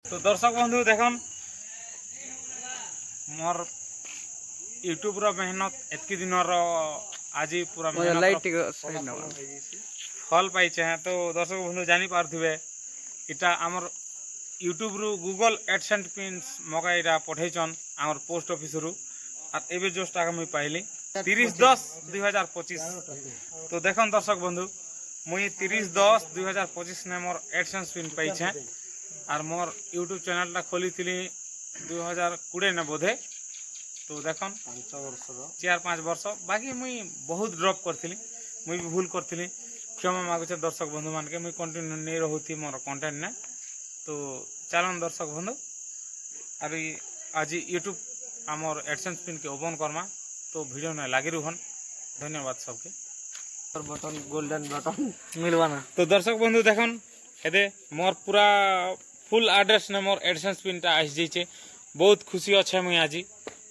तो दर्शक बंधु देखन मोर यूट्यूब रो मेहनत एतकी दिन आज पूरा फल पाई तो दर्शक बंधु जानी पारथिबे इटा हमर यूट्यूब रु गूगल एडसेंस पिन मगा इटा पठैछन हमर पोस्ट ऑफिस रु आ एबे जस्ट आगे मुई पाइली 30/10/2025 तो देखन दर्शक बंधु मुई 30/10/2025 ने मोर एडसेंस पिन पाई छे और मोर यूट्यूब चैनल टा खोली थी 2020 ने बोधे तो देखन 4-5 वर्ष बाकी मुई बहुत ड्रॉप करथिली मुई भी भूल करथिली क्षमा मागुछे दर्शक बंधु मान के मुई कंटिन्यू नहीं रहुथी मोर कंटेंट ने तो चलन दर्शक बंधु अभी आज यूट्यूब आमर एडसेंस पिन के ओपन करमा तो वीडियो ने लगी रुहन धन्यवाद सबके बटन गोल्डन बटन मिलवाना तो दर्शक बंधु देखन एदे मोर पूरा फुल एड्रेस ने मोर एडसेंस पिन टा आसी जाइए बहुत खुशी अच्छे मुई आज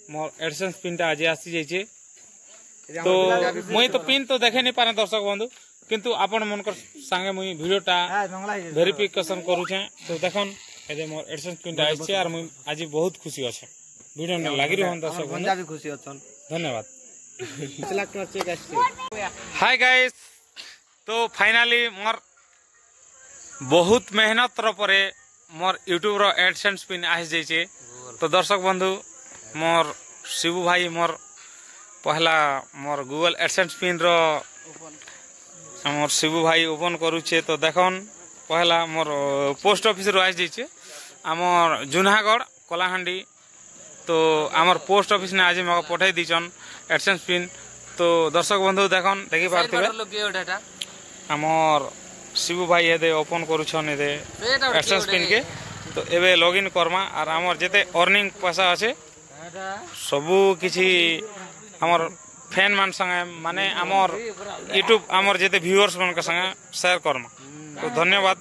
मोर एडसेंस पिन टा आज आसी जाइए तो मुई तो पिन तो देखे नहीं पारे दर्शक बंधु किंतु आपण मनकर संगे मुई वीडियो टा वेरिफिकेशन करूछे तो देखन एदे मोर एडसेंस पिन टा आसी और मुई आज बहुत खुशी अच्छे वीडियो ने लागि रहन दर्शक बंधु भी खुशी अछन धन्यवाद हाय गाइस तो फाइनली मोर बहुत मेहनत परे मोर यूट्यूब रो एडसेंस पिन आस जाइए तो दर्शक बंधु मोर शिवू भाई मोर पहला मोर गूगल एडसेंस पिन रो मोर शिवू भाई ओपन करूचे तो देखन पहला मोर पोस्ट ऑफिस रो आस जाइए आमर जुनागढ़ कलाहांडी तो आमर पोस्ट ऑफिस ने आज मग पठाई दीचन एडसेंस पिन तो दर्शक बंधु देखन देखि पारथिबे आमर शिवू भाई एदे ओपन करूछन एदे एडसेंस पिन के तो एबे लॉगिन करमा और आमर जेते अर्निंग पैसा আছে सबु किछि आमर फैन मान संगे माने आमर यूट्यूब आमर जेते व्यूअर्स मन के संगे शेयर करमा तो धन्यवाद।